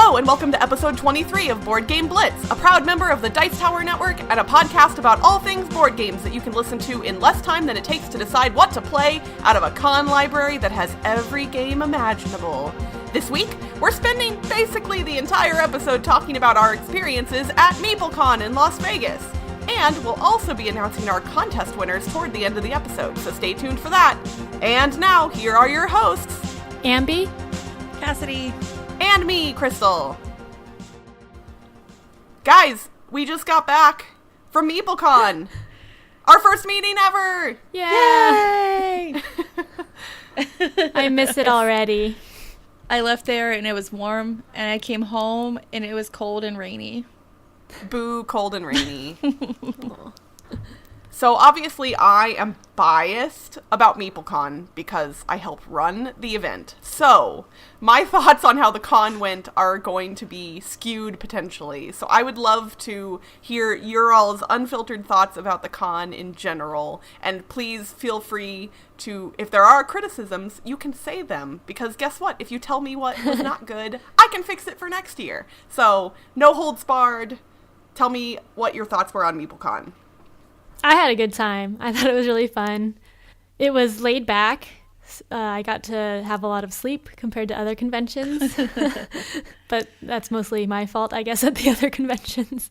Hello and welcome to episode 23 of Board Game Blitz, a proud member of the Dice Tower Network and a podcast about all things board games that you can listen to in less time than it takes to decide what to play out of a con library that has every game imaginable. This week, we're spending basically the entire episode talking about our experiences at MeepleCon in Las Vegas. And we'll also be announcing our contest winners toward the end of the episode, so stay tuned for that. And now, here are your hosts, Ambie, Cassadi, and me, Crystal. Guys, we just got back from MeepleCon. Our first meeting ever! Yay! I miss it already. I left there and it was warm, and I came home and it was cold and rainy. Boo, cold and rainy. So obviously I am biased about MeepleCon because I helped run the event. So my thoughts on how the con went are going to be skewed potentially. So I would love to hear your all's unfiltered thoughts about the con in general. And please feel free to, if there are criticisms, you can say them. Because guess what? If you tell me what was not good, I can fix it for next year. So no holds barred. Tell me what your thoughts were on MeepleCon. I had a good time. I thought it was really fun. It was laid back. I got to have a lot of sleep compared to other conventions. But that's mostly my fault, I guess, at the other conventions.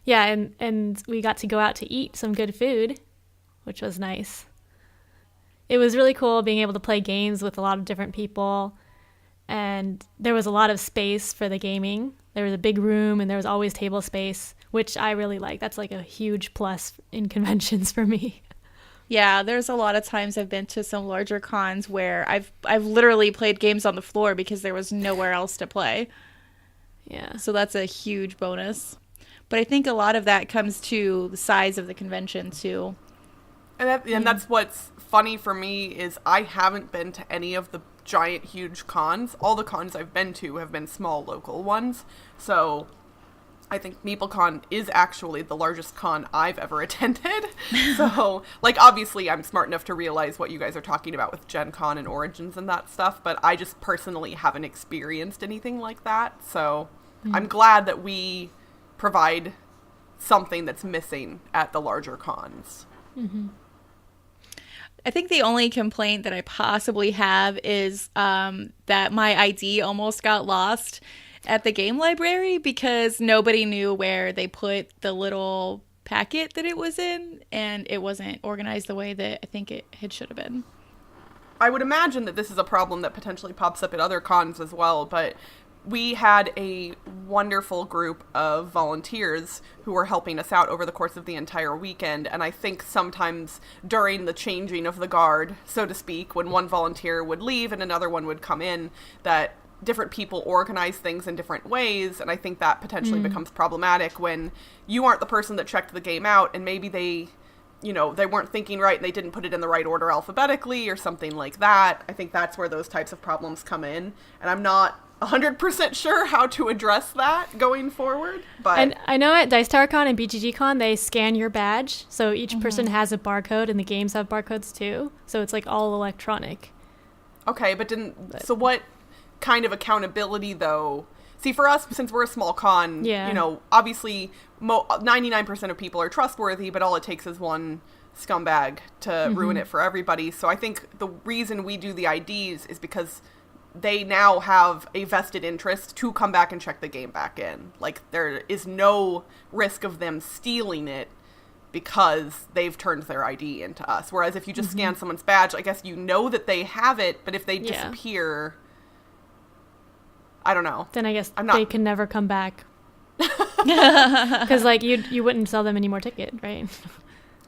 Yeah, and we got to go out to eat some good food, which was nice. It was really cool being able to play games with a lot of different people. And there was a lot of space for the gaming. There was a big room and there was always table space, which I really like. That's like a huge plus in conventions for me. Yeah, there's a lot of times I've been to some larger cons where I've literally played games on the floor because there was nowhere else to play. Yeah. So that's a huge bonus. But I think a lot of that comes to the size of the convention too. And that's what's funny for me is I haven't been to any of the giant, huge cons. All the cons I've been to have been small, local ones. So I think MeepleCon is actually the largest con I've ever attended. So, like, obviously I'm smart enough to realize what you guys are talking about with Gen Con and Origins and that stuff, but I just personally haven't experienced anything like that. So I'm glad that we provide something that's missing at the larger cons. Mm-hmm. I think the only complaint that I possibly have is that my ID almost got lost at the game library because nobody knew where they put the little packet that it was in, and it wasn't organized the way that I think it should have been. I would imagine that this is a problem that potentially pops up at other cons as well, but we had a wonderful group of volunteers who were helping us out over the course of the entire weekend, and I think sometimes during the changing of the guard, so to speak, when one volunteer would leave and another one would come in, that different people organize things in different ways, and I think that potentially becomes problematic when you aren't the person that checked the game out, and maybe they weren't thinking right and they didn't put it in the right order alphabetically or something like that. I think that's where those types of problems come in, and I'm not 100% sure how to address that going forward. But And I know at Dice Tower Con and BGG-Con, they scan your badge, so each person has a barcode, and the games have barcodes too, so it's like all electronic. Okay, so what kind of accountability though? See, for us, since we're a small con, obviously 99% of people are trustworthy, but all it takes is one scumbag to ruin it for everybody. So I think the reason we do the IDs is because they now have a vested interest to come back and check the game back in. Like, there is no risk of them stealing it because they've turned their ID into us. Whereas if you just scan someone's badge, I guess you know that they have it, but if they disappear, I don't know. Then I guess they can never come back. Because, like, you wouldn't sell them any more ticket, right?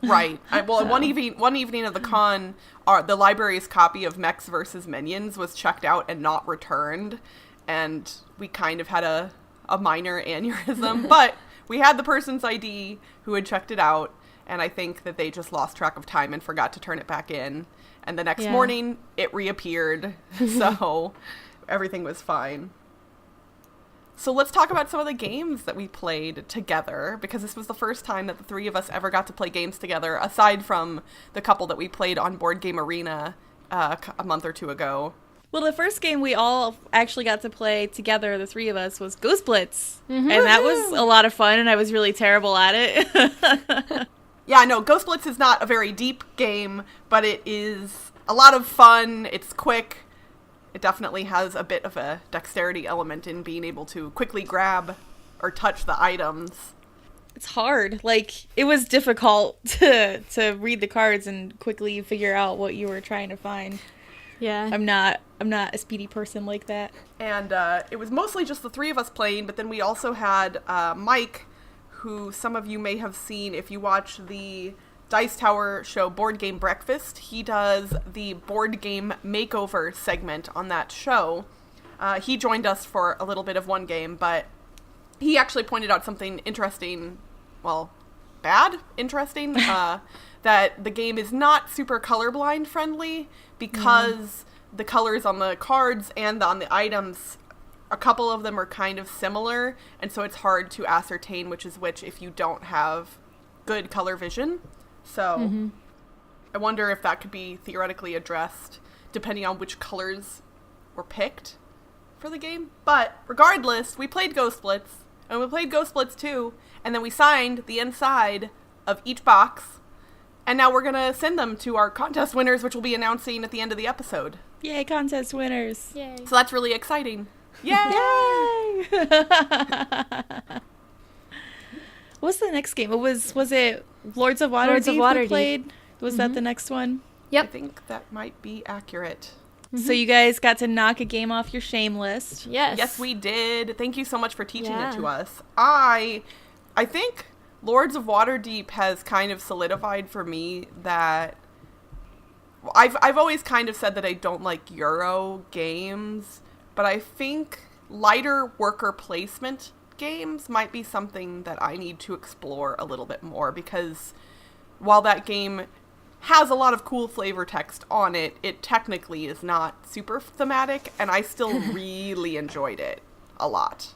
Right. One evening of the con, the library's copy of Mechs vs. Minions was checked out and not returned, and we kind of had a minor aneurysm, but we had the person's ID who had checked it out, and I think that they just lost track of time and forgot to turn it back in, and the next morning it reappeared, so everything was fine. So let's talk about some of the games that we played together, because this was the first time that the three of us ever got to play games together, aside from the couple that we played on Board Game Arena a month or two ago. Well, the first game we all actually got to play together, the three of us, was Ghost Blitz. And that was a lot of fun, and I was really terrible at it. Yeah, no, Ghost Blitz is not a very deep game, but it is a lot of fun. It's quick. It definitely has a bit of a dexterity element in being able to quickly grab or touch the items. It's hard. Like, it was difficult to read the cards and quickly figure out what you were trying to find. Yeah. I'm not a speedy person like that. And it was mostly just the three of us playing, but then we also had Mike, who some of you may have seen if you watch the Dice Tower show Board Game Breakfast. He does the board game makeover segment on that show. He joined us for a little bit of one game, but he actually pointed out something interesting, well, interesting, that the game is not super colorblind friendly because the colors on the cards and on the items, a couple of them are kind of similar, and so it's hard to ascertain which is which if you don't have good color vision. So I wonder if that could be theoretically addressed depending on which colors were picked for the game. But regardless, we played Ghost Blitz, and we played Ghost Blitz 2, and then we signed the inside of each box, and now we're going to send them to our contest winners, which we'll be announcing at the end of the episode. Yay, contest winners. Yay. So that's really exciting. Yay! Yay! What's the next game? Was it Lords of Waterdeep? Lords of Waterdeep. We played? Was that the next one? Yep. I think that might be accurate. So you guys got to knock a game off your shame list. Yes. Yes, we did. Thank you so much for teaching Yeah. it to us. I think Lords of Waterdeep has kind of solidified for me that I've always kind of said that I don't like Euro games, but I think lighter worker placement games might be something that I need to explore a little bit more, because while that game has a lot of cool flavor text on it, it technically is not super thematic, and I still really enjoyed it a lot.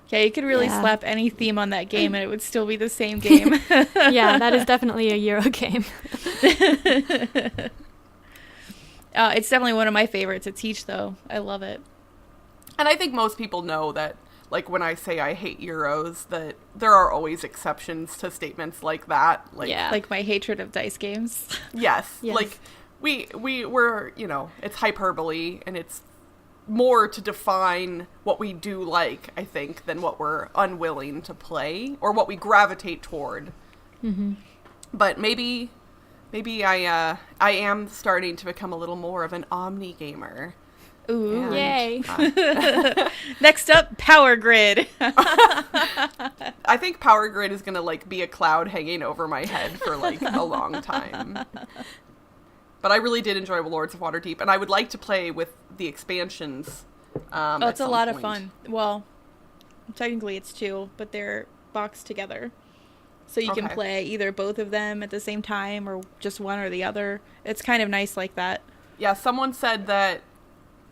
Yeah, you could really Yeah. slap any theme on that game and it would still be the same game. Yeah, that is definitely a Euro game. It's definitely one of my favorites to teach, though. I love it. And I think most people know that, like, when I say I hate Euros, that there are always exceptions to statements like that. Like, Yeah. Like my hatred of dice games. yes, Yes. like, we're, you know, it's hyperbole, and it's more to define what we do like, I think, than what we're unwilling to play, or what we gravitate toward. But maybe I am starting to become a little more of an omni gamer. Ooh. And, Yay. Next up, Power Grid. I think Power Grid is gonna, like, be a cloud hanging over my head for, like, a long time. But I really did enjoy Lords of Waterdeep, and I would like to play with the expansions. Oh, it's a lot of fun. Well, technically it's 2, but they're boxed together. So you can Okay. play either both of them at the same time or just one or the other. It's kind of nice like that. Yeah, someone said that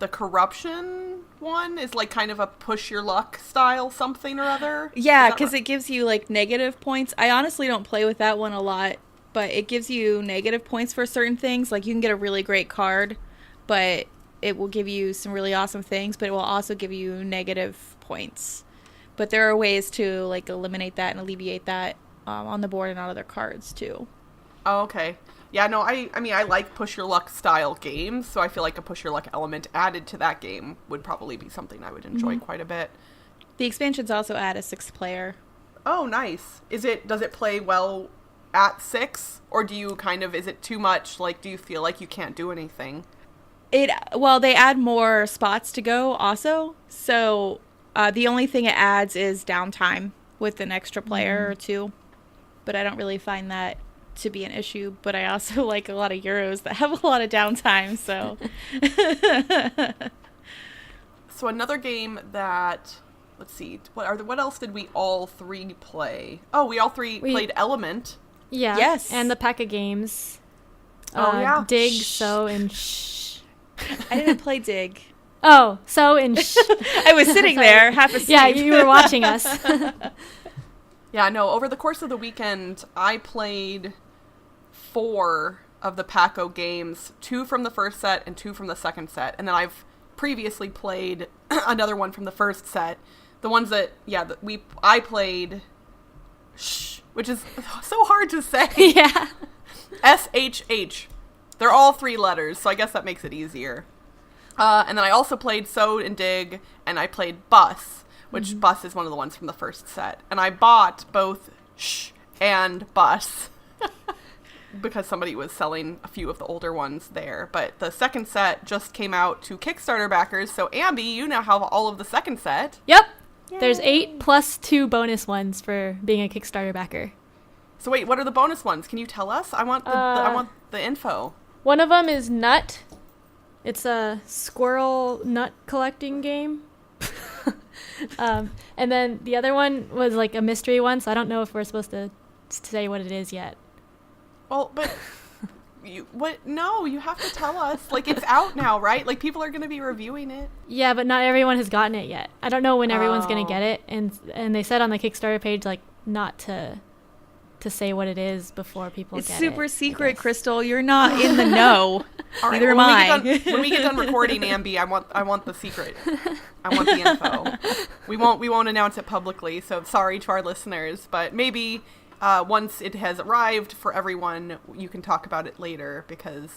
the Corruption one is, like, kind of a push your luck style something or other. Yeah, Is that because right? it gives you, like, negative points. I honestly don't play with that one a lot, but it gives you negative points for certain things. Like, you can get a really great card, but it will give you some really awesome things, but it will also give you negative points. But there are ways to, like, eliminate that and alleviate that on the board and on other cards, too. Oh, okay. Yeah, no, I mean, I like push your luck style games, so I feel like a push your luck element added to that game would probably be something I would enjoy quite a bit. The expansions also add a 6th player. Oh, nice. Does it play well at 6, or is it too much? Like, do you feel like you can't do anything? Well, they add more spots to go also. So the only thing it adds is downtime with an extra player or 2. But I don't really find that to be an issue. But I also like a lot of Euros that have a lot of downtime. So So another game that, let's see, what else did we all three play? Oh, we all three played Element. Yeah. Yes. And the pack of games. Oh, yeah. Dig, Shh. Sow, and Shh. I didn't play Dig. Oh, Sow and Shh. I was sitting there half asleep. Yeah, you were watching us. Yeah, no, over the course of the weekend, I played 4 of the Paco games, 2 from the first set and 2 from the second set. And then I've previously played another one from the first set. The ones that, I played, which is so hard to say. Yeah. SHH. They're all 3 letters, so I guess that makes it easier. And then I also played Sewed and Dig, and I played Bus, which Bus is one of the ones from the first set. And I bought both Sh and Bus because somebody was selling a few of the older ones there. But the second set just came out to Kickstarter backers, so Ambie, you now have all of the second set. Yep. Yay. There's 8 plus 2 bonus ones for being a Kickstarter backer. So wait, what are the bonus ones? Can you tell us? I want the info. One of them is Nut. It's a squirrel nut collecting game. And then the other one was like a mystery one, so I don't know if we're supposed to say what it is yet. Well, but no, you have to tell us. Like, it's out now, right? Like, people are going to be reviewing it. Yeah, but not everyone has gotten it yet. I don't know when everyone's going to get it, and they said on the Kickstarter page like not to say what it is before people get it. It's super secret, Crystal. You're not in the know. All right, Neither am I. When we get done recording, Ambie, I want the secret. I want the info. We won't announce it publicly, so sorry to our listeners, but maybe once it has arrived for everyone, you can talk about it later, because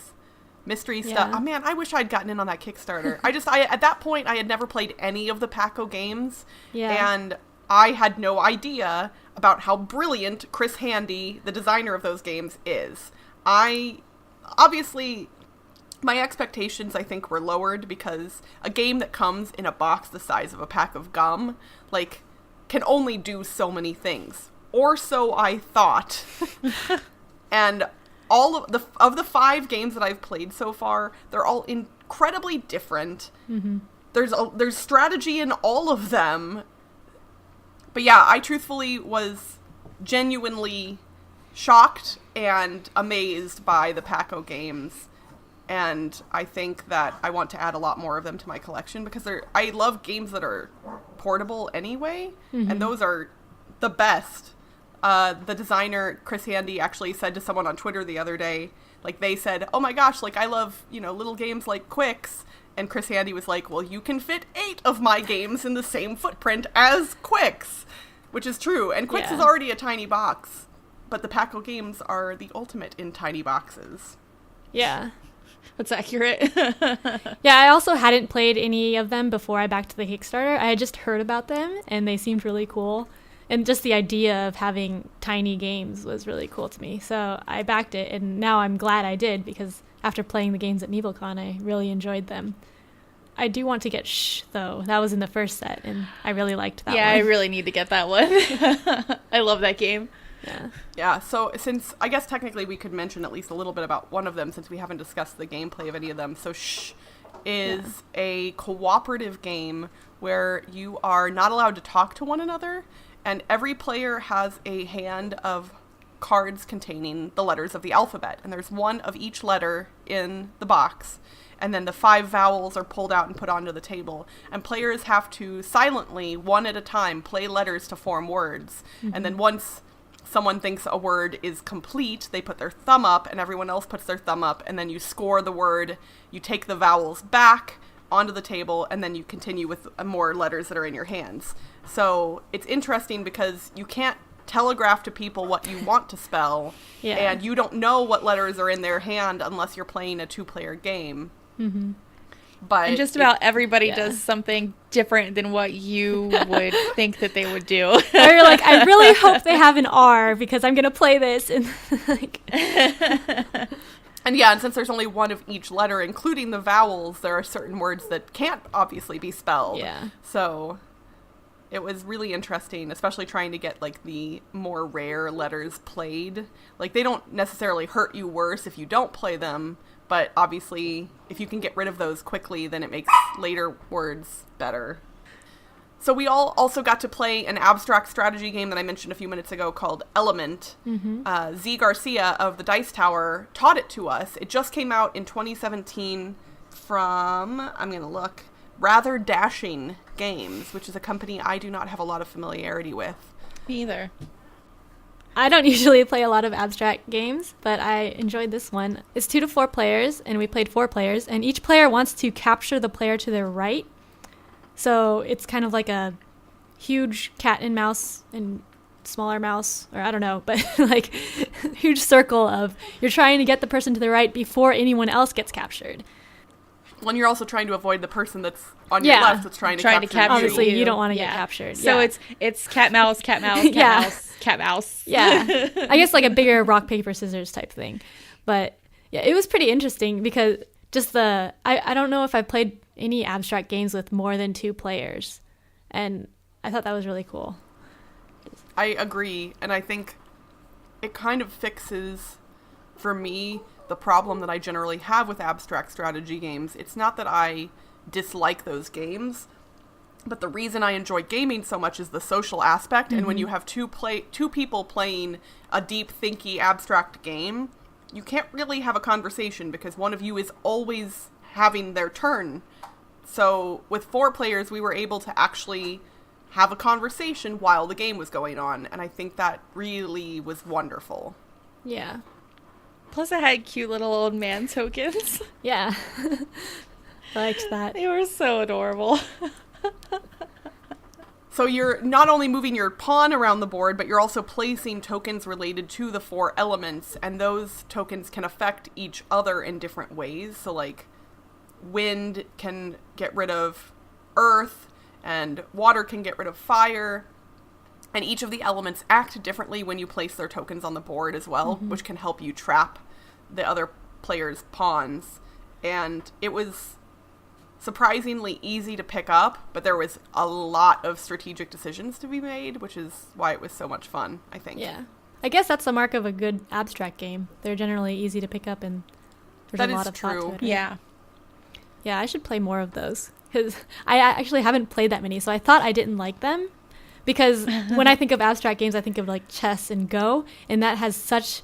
mystery stuff. Oh man, I wish I'd gotten in on that Kickstarter. I at that point I had never played any of the Paco games, and I had no idea about how brilliant Chris Handy, the designer of those games, is. Obviously, my expectations, I think, were lowered because a game that comes in a box the size of a pack of gum, like, can only do so many things. Or so I thought. And all of the 5 games that I've played so far, they're all incredibly different. Mm-hmm. There's strategy in all of them. But yeah, I truthfully was genuinely shocked and amazed by the Paco games. And I think that I want to add a lot more of them to my collection because I love games that are portable anyway. Mm-hmm. And those are the best. The designer, Chris Handy, actually said to someone on Twitter the other day, like, they said, oh my gosh, like, I love, little games like Quicks. And Chris Handy was like, well, you can fit 8 of my games in the same footprint as Quicks, which is true. And Quicks is already a tiny box, but the Paco games are the ultimate in tiny boxes. Yeah. That's accurate. Yeah, I also hadn't played any of them before I backed the Kickstarter. I had just heard about them, and they seemed really cool. And just the idea of having tiny games was really cool to me. So I backed it, and now I'm glad I did, because after playing the games at MeepleCon, I really enjoyed them. I do want to get Shh, though. That was in the first set, and I really liked that one. Yeah, I really need to get that one. I love that game. Yeah, so since, I guess technically we could mention at least a little bit about one of them since we haven't discussed the gameplay of any of them. So Shh is a cooperative game where you are not allowed to talk to one another, and every player has a hand of cards containing the letters of the alphabet, and there's one of each letter in the box, and then the 5 vowels are pulled out and put onto the table, and players have to silently, one at a time, play letters to form words. Mm-hmm. And then once someone thinks a word is complete, they put their thumb up, and everyone else puts their thumb up, and then you score the word, you take the vowels back onto the table, and then you continue with more letters that are in your hands. So it's interesting because you can't telegraph to people what you want to spell, and you don't know what letters are in their hand unless you're playing a 2-player game. Mm-hmm. But and just about everybody does something different than what you would think that they would do. Or you're like, I really hope they have an R because I'm gonna play this, and like. And since there's only one of each letter, including the vowels, there are certain words that can't obviously be spelled. Yeah. So it was really interesting, especially trying to get, like, the more rare letters played. Like, they don't necessarily hurt you worse if you don't play them, but obviously, if you can get rid of those quickly, then it makes later words better. So we all also got to play an abstract strategy game that I mentioned a few minutes ago called Element. Mm-hmm. Z Garcia of the Dice Tower taught it to us. It just came out in 2017 from, I'm going to look, Rather Dashing Games, which is a company I do not have a lot of familiarity with. Me either. I don't usually play a lot of abstract games, but I enjoyed this one. It's 2 to 4 players, and we played 4 players, and each player wants to capture the player to their right. So it's kind of like a huge cat and mouse and smaller mouse, or I don't know, but like huge circle of you're trying to get the person to the right before anyone else gets captured. When you're also trying to avoid the person that's on your left that's trying to capture you. Obviously, you don't want to get captured. So it's cat mouse, cat mouse, cat mouse, cat mouse. Yeah. I guess like a bigger rock, paper, scissors type thing. But yeah, it was pretty interesting because just I don't know if I've played any abstract games with more than 2 players. And I thought that was really cool. I agree. And I think it kind of fixes, for me, the problem that I generally have with abstract strategy games. It's not that I dislike those games, but the reason I enjoy gaming so much is the social aspect. And when you have two people playing a deep, thinky, abstract game, you can't really have a conversation because one of you is always having their turn. So with 4 players, we were able to actually have a conversation while the game was going on. And I think that really was wonderful. Yeah. Plus, it had cute little old man tokens. Yeah. I liked that. They were so adorable. So you're not only moving your pawn around the board, but you're also placing tokens related to the 4 elements, and those tokens can affect each other in different ways. So, like, wind can get rid of earth, and water can get rid of fire. And each of the elements act differently when you place their tokens on the board as well, which can help you trap the other player's pawns. And it was surprisingly easy to pick up, but there was a lot of strategic decisions to be made, which is why it was so much fun, I think. Yeah. I guess that's the mark of a good abstract game. They're generally easy to pick up, and there's a lot of thought to it. Yeah. Yeah, I should play more of those, because I actually haven't played that many, so I thought I didn't like them. Because when I think of abstract games, I think of like chess and Go, and that has such.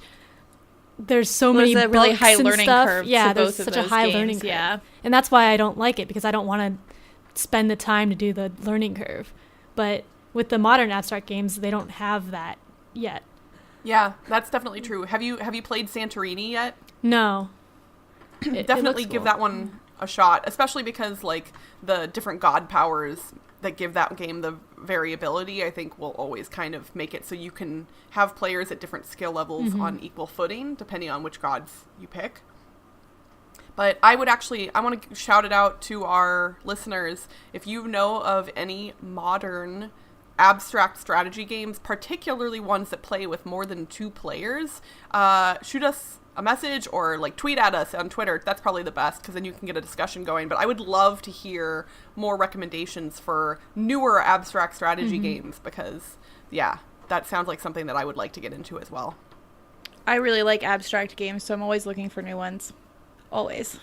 There's so many a really books high and learning stuff. curve. Yeah, to there's both of such a those high games, learning curve. Yeah, and that's why I don't like it, because I don't want to spend the time to do the learning curve. But with the modern abstract games, they don't have that yet. Yeah, that's definitely true. Have you played Santorini yet? No. Definitely give that one a shot, especially because like the different god powers that give that game the variability, I think will always kind of make it so you can have players at different skill levels on equal footing, depending on which gods you pick. But I want to shout it out to our listeners. If you know of any modern abstract strategy games, particularly ones that play with more than 2 players, shoot us a message or like tweet at us on Twitter. That's probably the best, because then you can get a discussion going. But I would love to hear more recommendations for newer abstract strategy games, because that sounds like something that I would like to get into as well. I really like abstract games, so I'm always looking for new ones. Always.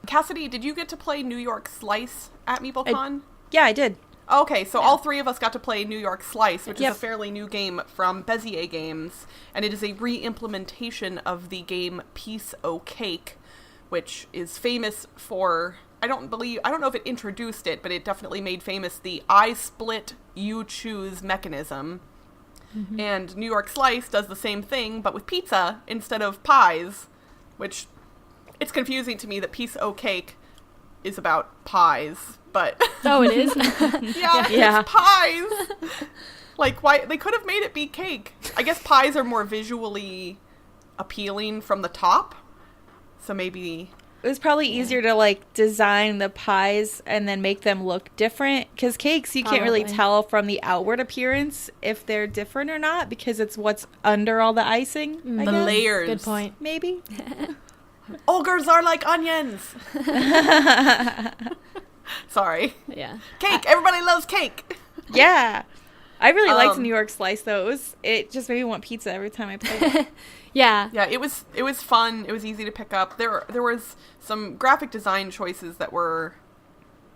Cassadi, did you get to play New York Slice at MeepleCon? Yeah, I did. Okay, so all 3 of us got to play New York Slice, which is a fairly new game from Bezier Games, and it is a re-implementation of the game Piece O' Cake, which is famous for, I don't know if it introduced it, but it definitely made famous the I split, you choose mechanism. And New York Slice does the same thing, but with pizza instead of pies, which it's confusing to me that Piece O' Cake is about pies, but Oh, it is? Yeah. It's pies. Like, why they could have made it be cake. I guess pies are more visually appealing from the top, so maybe It was probably easier to like design the pies and then make them look different, because cakes you can't really Probably. tell from the outward appearance if they're different or not, because it's what's under all the icing. I the guess. layers. Good point. Maybe. Ogres are like onions. Sorry. Yeah. Cake. Everybody loves cake. Yeah. I really liked Um, New York Slice though. It just made me want pizza every time I played it. Yeah. Yeah, it was fun. It was easy to pick up. There was some graphic design choices that were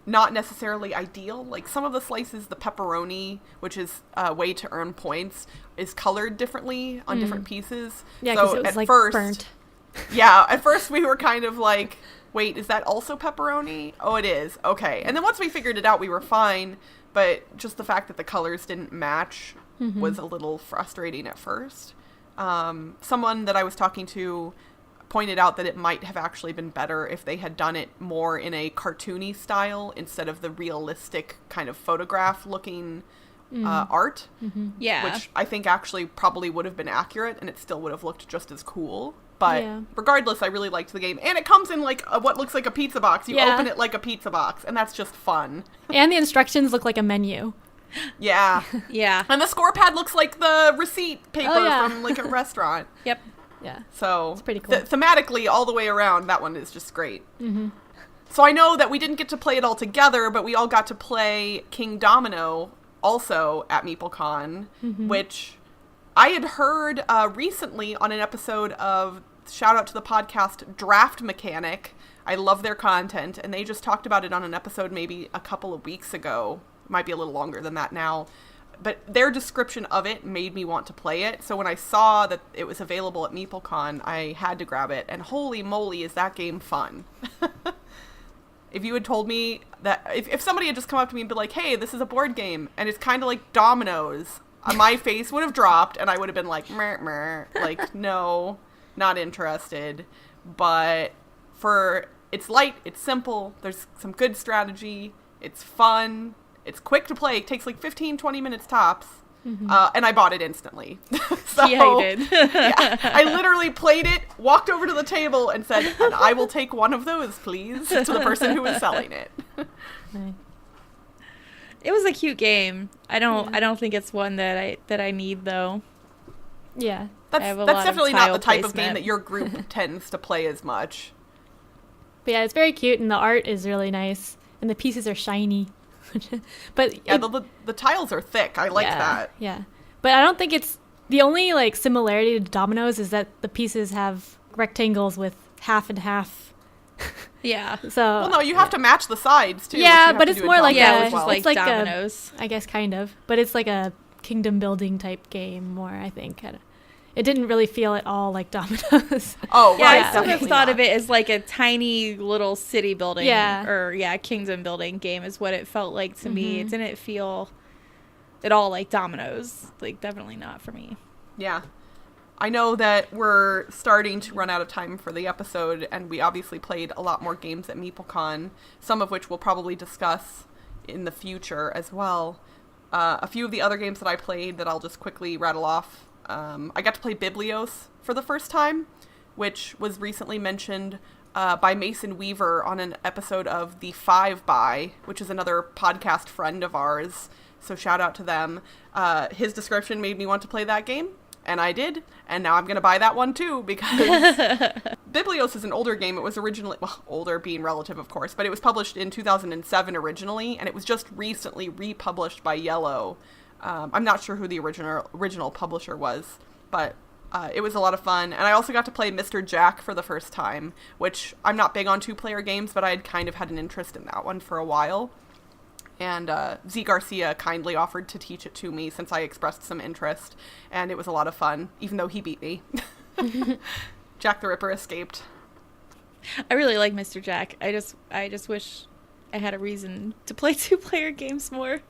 not necessarily ideal. Like some of the slices, the pepperoni, which is a way to earn points, is colored differently on different pieces. Yeah, because so it was at like first, burnt. Yeah, at first we were kind of like, wait, is that also pepperoni? Oh, it is. Okay. And then once we figured it out, we were fine. But just the fact that the colors didn't match was a little frustrating at first. Someone that I was talking to pointed out that it might have actually been better if they had done it more in a cartoony style instead of the realistic kind of photograph looking art. Yeah. Which I think actually probably would have been accurate and it still would have looked just as cool. But regardless, I really liked the game. And it comes in like what looks like a pizza box. You open it like a pizza box, and that's just fun. And the instructions look like a menu. Yeah. Yeah. And the score pad looks like the receipt paper from like a restaurant. Yep. Yeah. So it's pretty cool. Thematically, all the way around, that one is just great. So I know that we didn't get to play it all together, but we all got to play Kingdomino also at MeepleCon, which I had heard recently on an episode of, shout out to the podcast, Draft Mechanic. I love their content, and they just talked about it on an episode maybe a couple of weeks ago. Might be a little longer than that now. But their description of it made me want to play it. So when I saw that it was available at MeepleCon, I had to grab it. And holy moly, is that game fun. If you had told me that, if somebody had just come up to me and been like, hey, this is a board game, and it's kind of like dominoes, my face would have dropped, and I would have been like, meh, meh. Like, no, not interested. But it's light, it's simple, there's some good strategy, it's fun, it's quick to play, it takes like 15-20 minutes tops, and I bought it instantly. So, yeah, you did. I literally played it, walked over to the table, and said, and I will take one of those, please, to the person who was selling it. Nice. It was a cute game. I don't think it's one that I need though. Yeah. That's definitely not the type of game that your group tends to play as much. But yeah, it's very cute, and the art is really nice, and the pieces are shiny. But yeah, the tiles are thick. I like that. Yeah. But I don't think it's the only like similarity to dominoes is that the pieces have rectangles with half and half. Yeah. So well, no, you have to match the sides too. Yeah, but it's more like it's like dominoes. I guess kind of, but it's like a kingdom building type game more. I think it didn't really feel at all like dominoes. Oh, yeah, right. I sort of thought of it as like a tiny little city building, kingdom building game is what it felt like to me. It didn't feel at all like dominoes. Like, definitely not for me. Yeah. I know that we're starting to run out of time for the episode, and we obviously played a lot more games at MeepleCon, some of which we'll probably discuss in the future as well. A few of the other games that I played that I'll just quickly rattle off. I got to play Biblios for the first time, which was recently mentioned by Mason Weaver on an episode of The Five By, which is another podcast friend of ours. So shout out to them. His description made me want to play that game, and I did. And now I'm going to buy that one too, because Biblios is an older game. It was originally, well, older being relative, of course, but it was published in 2007 originally, and it was just recently republished by Yellow. I'm not sure who the original publisher was, but it was a lot of fun. And I also got to play Mr. Jack for the first time, which I'm not big on 2-player games, but I had kind of had an interest in that one for a while. And Z Garcia kindly offered to teach it to me since I expressed some interest, and it was a lot of fun, even though he beat me. Jack the Ripper escaped. I really like Mr. Jack. I just wish I had a reason to play 2-player games more.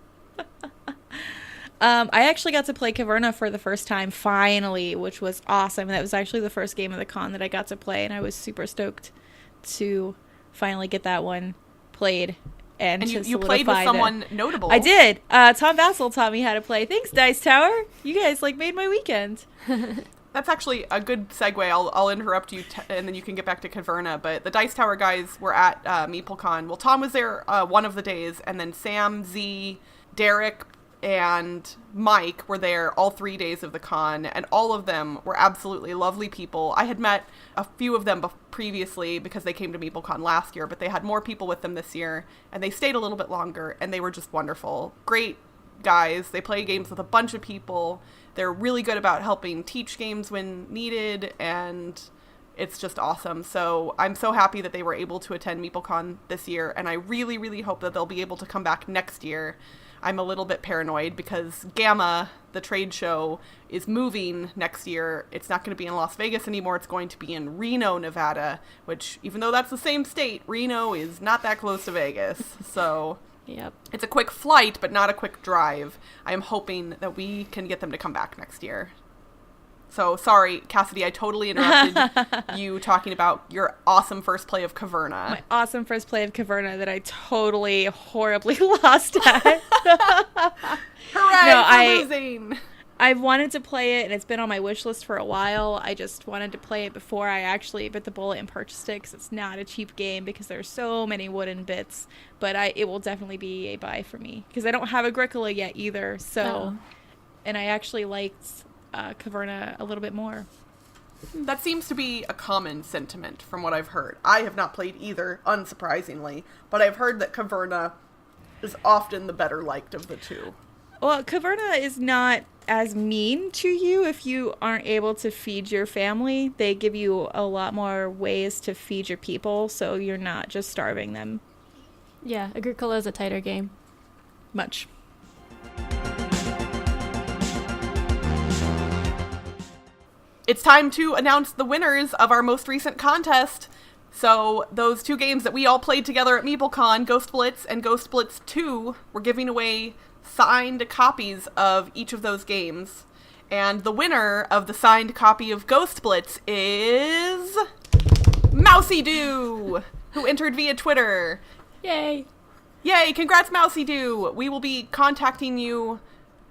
I actually got to play Caverna for the first time, finally, which was awesome. That was actually the first game of the con that I got to play, and I was super stoked to finally get that one played. And you played with someone notable. I did. Tom Bassel taught me how to play. Thanks, Dice Tower. You guys made my weekend. That's actually a good segue. I'll interrupt you, and then you can get back to Caverna. But the Dice Tower guys were at MeepleCon. Well, Tom was there one of the days, and then Sam, Z, Derek, and Mike were there all 3 days of the con, and all of them were absolutely lovely people. I had met a few of them previously because they came to MeepleCon last year, but they had more people with them this year, and they stayed a little bit longer, and they were just wonderful. Great guys. They play games with a bunch of people. They're really good about helping teach games when needed, and it's just awesome. So I'm so happy that they were able to attend MeepleCon this year, and I really, really hope that they'll be able to come back next year. I'm a little bit paranoid because Gamma, the trade show, is moving next year. It's not going to be in Las Vegas anymore. It's going to be in Reno, Nevada, which, even though that's the same state, Reno is not that close to Vegas. So Yep. It's a quick flight, but not a quick drive. I am hoping that we can get them to come back next year. So, sorry, Cassadi, I totally interrupted you talking about your awesome first play of Caverna. My awesome first play of Caverna that I totally, horribly lost at. Hooray for losing! I've wanted to play it, and it's been on my wish list for a while. I just wanted to play it before I actually bit the bullet and purchased it, because it's not a cheap game, because there's so many wooden bits. But it will definitely be a buy for me, because I don't have Agricola yet either. So, and I actually liked Caverna a little bit more. That seems to be a common sentiment from what I've heard. I have not played either, unsurprisingly, but I've heard that Caverna is often the better liked of the two. Well, Caverna is not as mean to you if you aren't able to feed your family. They give you a lot more ways to feed your people, so you're not just starving them. Yeah, Agricola is a tighter game. Much. It's time to announce the winners of our most recent contest. So those two games that we all played together at MeepleCon, Ghost Blitz and Ghost Blitz 2, we're giving away signed copies of each of those games. And the winner of the signed copy of Ghost Blitz is Mousy Doo, who entered via Twitter. Yay! Yay, congrats Mousy Doo. We will be contacting you.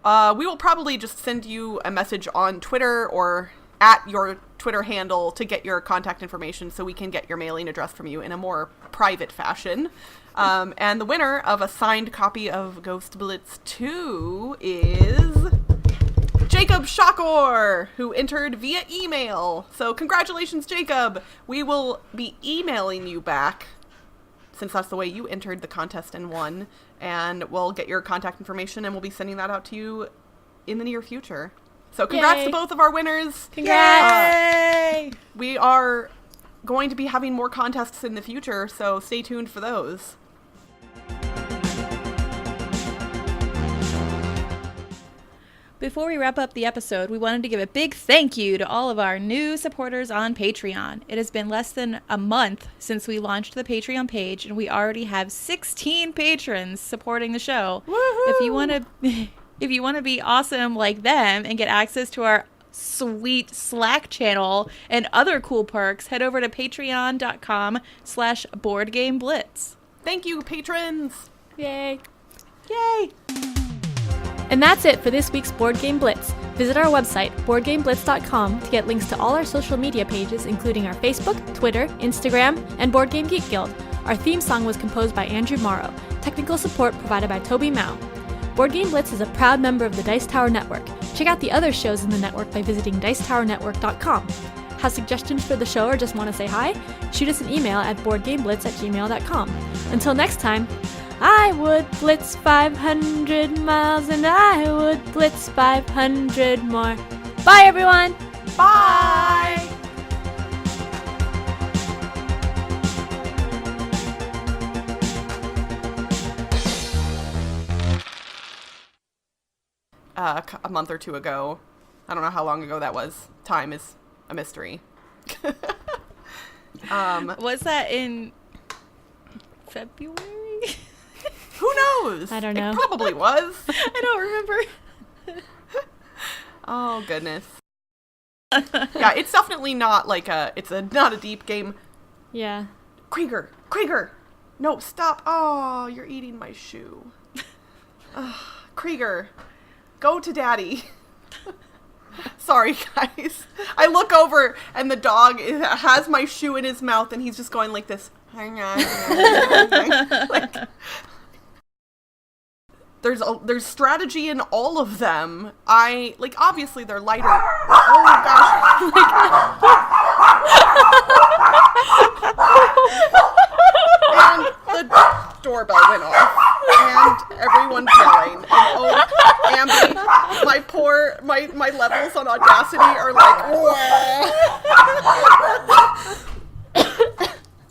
We will probably just send you a message on Twitter or at your Twitter handle to get your contact information so we can get your mailing address from you in a more private fashion. And the winner of a signed copy of Ghost Blitz 2 is Jacob Shakor, who entered via email. So congratulations, Jacob. We will be emailing you back, since that's the way you entered the contest and won, and we'll get your contact information and we'll be sending that out to you in the near future. So congrats to both of our winners. Congrats! We are going to be having more contests in the future, so stay tuned for those. Before we wrap up the episode, we wanted to give a big thank you to all of our new supporters on Patreon. It has been less than a month since we launched the Patreon page, and we already have 16 patrons supporting the show. Woohoo! If you want to be awesome like them and get access to our sweet Slack channel and other cool perks, head over to patreon.com/boardgameblitz. Thank you, patrons! Yay! Yay! And that's it for this week's Board Game Blitz. Visit our website, boardgameblitz.com, to get links to all our social media pages, including our Facebook, Twitter, Instagram, and Board Game Geek Guild. Our theme song was composed by Andrew Morrow. Technical support provided by Toby Mao. Board Game Blitz is a proud member of the Dice Tower Network. Check out the other shows in the network by visiting dicetowernetwork.com. Have suggestions for the show or just want to say hi? Shoot us an email at boardgameblitz@gmail.com. Until next time, I would blitz 500 miles and I would blitz 500 more. Bye, everyone! Bye! A month or two ago. I don't know how long ago that was. Time is a mystery. Was that in February? Who knows? I don't know. It probably was. I don't remember. Oh, goodness. Yeah, it's definitely not like not a deep game. Yeah. Krieger! No, stop. Oh, you're eating my shoe. Krieger, go to daddy. Sorry, guys. I look over and the dog has my shoe in his mouth and he's just going like this. Like, there's strategy in all of them. Obviously they're lighter. Oh gosh. And the doorbell went off. And everyone's yelling. And oh, Ambie, my levels on Audacity are like, whoa.